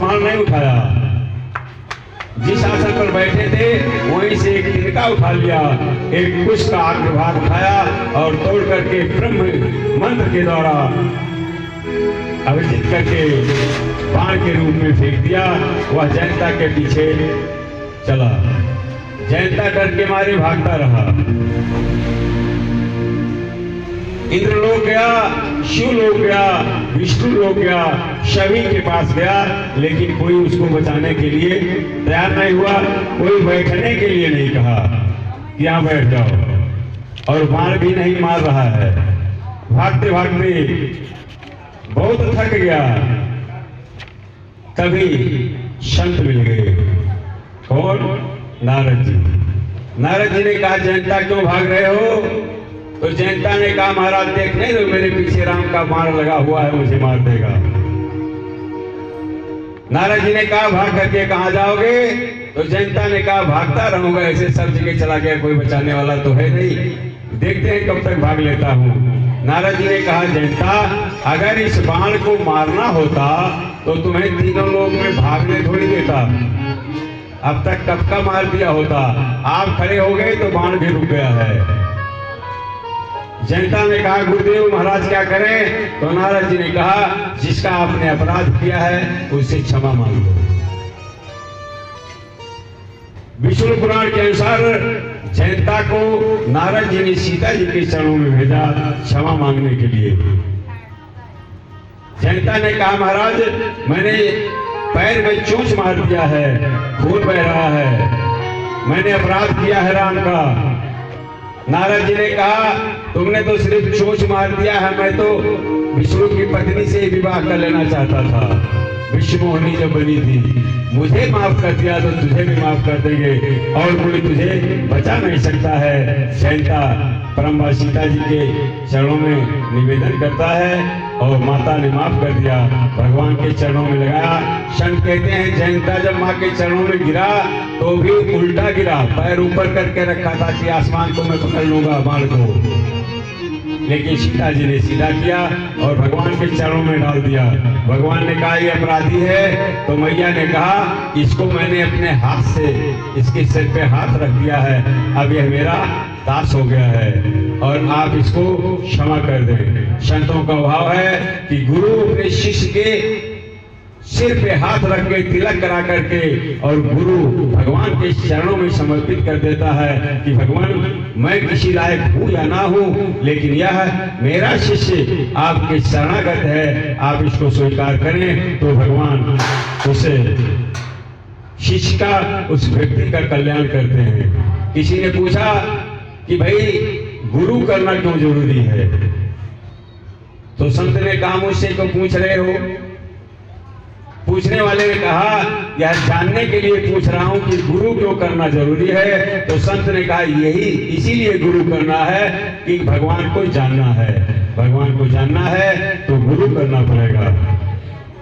बाण नहीं उठाया, जिस आसन पर बैठे थे वहीं से एक तिनका उठा लिया, एक कुश का अग्रभाग उठाया और तोड़ करके ब्रह्म मंत्र के द्वारा अभिजित करके बाण के रूप में फेंक दिया। वह जयंता के पीछे चला। जयंता डर के मारे भागता रहा। इंद्रलोक गया, शिवलोक गया, विष्णुलोक गया, सभी के पास गया, लेकिन कोई उसको बचाने के लिए तैयार नहीं हुआ। कोई बैठने के लिए नहीं कहा कि यहाँ बैठ जाओ, और बाण भी नहीं मार रहा है। भागते भागते बहुत थक गया। तभी संत मिल गए। कौन? नारद जी। नारद जी ने कहा, जयंता क्यों भाग रहे हो? तो जयंता ने कहा, महाराज देख नहीं तो मेरे पीछे राम का बाण लगा हुआ है, मुझे मार देगा। नारद जी ने कहा, भाग करके कहाँ जाओगे? तो जयंता ने कहा, भागता रहूंगा, ऐसे सब जगह चला गया, कोई बचाने वाला तो है नहीं, देखते हैं कब तक भाग लेता हूँ। नारद जी ने कहा, जयंता अगर इस बाण को मारना होता तो तुम्हें तीनों लोग में भागने थोड़ी देता, अब तक कब का मार दिया होता। आप खड़े हो गए तो बाण भी रुक गया है। जयंता ने कहा, गुरुदेव महाराज क्या करें? तो नारद जी ने कहा, जिसका आपने अपराध किया है उससे क्षमा मांग लो। विष्णु पुराण के अनुसार जयंता को नारद जी ने सीता जी के चरणों में भेजा क्षमा मांगने के लिए। जयंता ने कहा, महाराज मैंने पैर में चोंच मार दिया है, खून बह रहा है, मैंने अपराध किया है राम का। नारद जी ने कहा, तुमने तो सिर्फ चोंच मार दिया है, मैं तो विष्णु की पत्नी से विवाह कर लेना चाहता था। विष्णु मोहिनी जब बनी थी, मुझे माफ कर दिया तो तुझे भी माफ कर देंगे, और कोई तुझे बचा नहीं सकता है। जयंता परम्बा सीता जी के चरणों में निवेदन करता है, और माता ने माफ कर दिया, भगवान के चरणों में लगाया। संत कहते हैं, जयंता जब माँ के चरणों में गिरा तो भी उल्टा गिरा, पैर ऊपर करके रखा था कि आसमान को मैं पकड़ लूंगा बाण को, लेकिन सीता जी ने सीधा किया और भगवान के चरणों में डाल दिया। भगवान ने कहा, ये अपराधी है, तो मैया ने कहा, इसको मैंने अपने हाथ से इसके सिर पे हाथ रख दिया है, अब यह मेरा दास हो गया है, और आप इसको क्षमा कर दें। संतों का भाव है कि गुरु अपने शिष्य के सिर पे हाथ रख के तिलक करा करके और गुरु भगवान के चरणों में समर्पित कर देता है कि भगवान मैं किसी लायक हूँ या ना हूँ, लेकिन यह मेरा शिष्य आपके शरणागत है, आप इसको स्वीकार करें। तो भगवान उसे शिष्य का, उस व्यक्ति का कल्याण करते हैं। किसी ने पूछा कि भाई गुरु करना क्यों जरूरी है? तो संत ने कहा, मुझसे क्यों पूछ रहे हो? पूछने वाले ने कहा, यह जानने के लिए पूछ रहा हूं कि गुरु क्यों करना जरूरी है। तो संत ने कहा, यही इसीलिए गुरु करना है कि भगवान को जानना है। भगवान को जानना है तो गुरु करना पड़ेगा।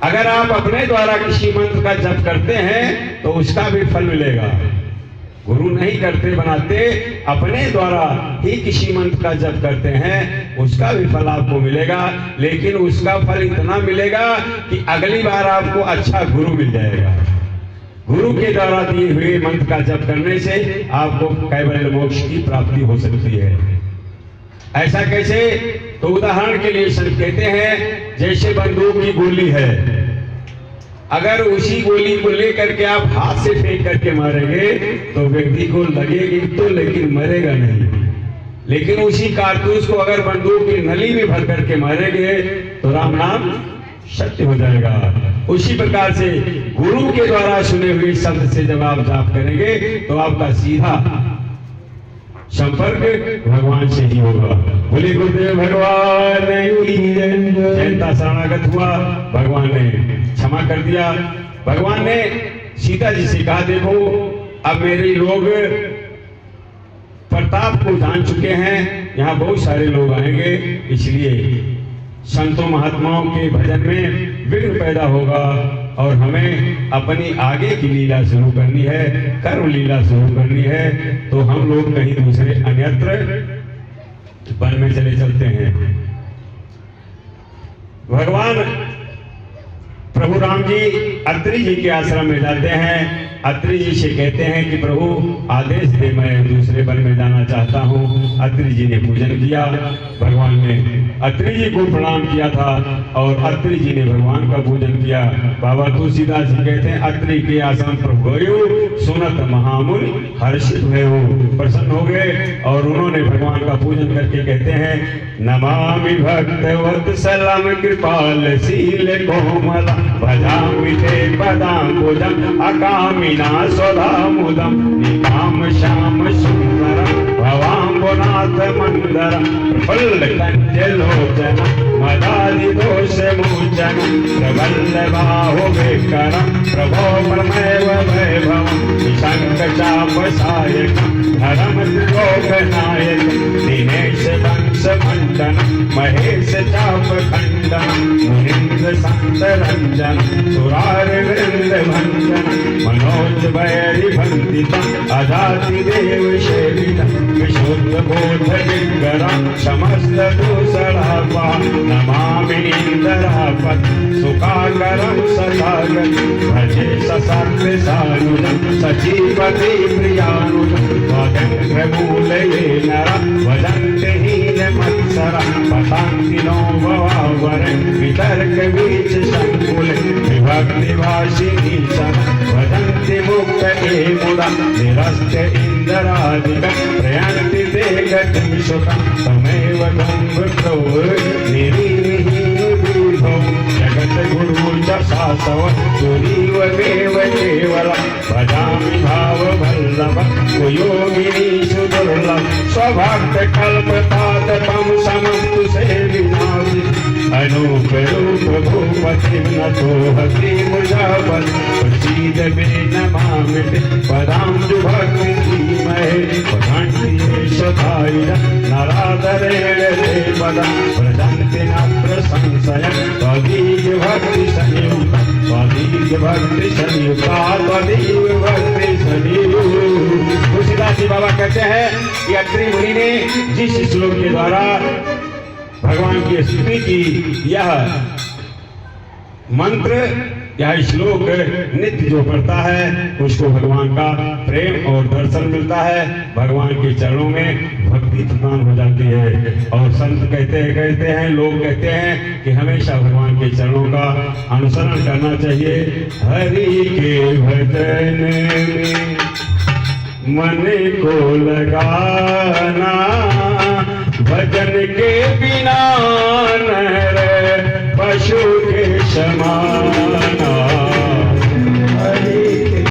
अगर आप अपने द्वारा किसी मंत्र का जप करते हैं तो उसका भी फल मिलेगा। गुरु नहीं करते बनाते, अपने द्वारा ही किसी मंत्र का जप करते हैं, उसका भी फल आपको मिलेगा, लेकिन उसका फल इतना मिलेगा कि अगली बार आपको अच्छा गुरु मिल जाएगा। गुरु के द्वारा दिए हुए मंत्र का जप करने से आपको कैवल्य मोक्ष की प्राप्ति हो सकती है। ऐसा कैसे? तो उदाहरण के लिए संत कहते हैं, जैसे बंदूक की गोली है, अगर उसी गोली को लेकर के आप हाथ से फेंक करके मारेंगे तो व्यक्ति को लगेगी तो, लेकिन मरेगा नहीं। लेकिन उसी कारतूस को अगर बंदूक की नली में भर करके मारेंगे तो राम नाम सत्य हो जाएगा। उसी प्रकार से गुरु के द्वारा सुने हुए शब्द से जब आप जाप करेंगे तो आपका सीधा संपर्क भगवान से ही होगा। बोले गुरुदेव भगवान की जय। जयंता शरणागत हुआ, भगवान ने क्षमा कर दिया। भगवान ने सीता जी से कहा, देखो अब मेरे लोग प्रताप को जान चुके हैं, यहाँ बहुत सारे लोग आएंगे, इसलिए संतों महात्माओं के भजन में विघ्न पैदा होगा और हमें अपनी आगे की लीला शुरू करनी है, कर्म लीला शुरू करनी है। तो हम लोग कहीं दूसरे अन्यत्र वन में चले चलते हैं। भगवान प्रभु राम जी अत्रि जी के आश्रम में जाते हैं। अत्रि जी से कहते हैं कि प्रभु आदेश दे, मैं दूसरे वन में जाना चाहता हूँ। अत्रि जी ने पूजन किया, भगवान ने अत्रि जी को प्रणाम किया था और अत्रि जी ने भगवान का पूजन किया। बाबा तुलसीदास जी कहते हैं अत्रि के आश्रम पर गयो सुनत महामुनि हर्षित भयो, प्रसन्न हो गए और उन्होंने भगवान का पूजन करके कहते हैं नमामि भक्तवत्सलं कृपालशील कोमल भजामि ते पदाम्बुजम् अकामिना स्वधामुदम् निकाम श्याम सुन्दरम् भवाम्बुनाथ मन्दरम् प्रफुल्लकञ्जलोचनम् मदादिदोषमोचनम् प्रबलबाहुविकरम् प्रभो परमेव वैभवम् निशङ्कचापसायकम् धर्मत्रिलोकनायकम् दिनेश वंशमण्डनम् महेश चापखण्डनम् मुनीन्द्र सन्तरञ्जनम् सुरारिवृन्दभञ्जनम् मनोज वैरिवन्दितम् अजातिदेव सेवितम् विशुद्धबोधविग्रहम् समस्तदोषरापा नमामि इन्दरापत् सुखाकरं सदागतं भजे ससर्वसानुजं सजीवति प्रियानुजं स्वातन्त्र्यमूलये नरं वदन्ति हीनमत्सरं पतन्ति नो भवावरं वितर्कबीजसङ्कुले विभक्तिभाषिणी वदन्ति मुक्तये मुदा निरस्य इन्दरादिकं प्रयान्ति ते गतिं सुखं तमेव तं वृत्तो निरीनिहीनो जगत गुरु च शासव गुरीव देव केवल भजामि भाववल्लभ कुयोगिनी सुदुर्लभ स्वभक्त कल्पतात तं समस्तु सेविनासि अनूप रूप भूपतिं नतो हति मुजावल प्रसीद मे नमामि पदाम्बुभक्ति धीमहि भगवन्ति सदाय नरादरेण ते पदं प्रजन्ति न प्रशंसयन् त्वदीय भक्ति संयुक्ता त्वदीय भक्ति संयुक्ता त्वदीय भक्ति संयुक्ता। तुलसीदास जी बाबा कहते हैं कि अत्रि मुनि ने जिस श्लोक के द्वारा भगवान की स्तुति की, यह मंत्र यह श्लोक नित्य जो पढ़ता है उसको भगवान का प्रेम और दर्शन मिलता है, भगवान के चरणों में भक्ति प्रदान हो जाती है। और संत कहते हैं लोग कहते हैं कि हमेशा भगवान के चरणों का अनुसरण करना चाहिए। हरि के भजन में मन को लगाना, भजन के बिना न रहे पशु के समाना।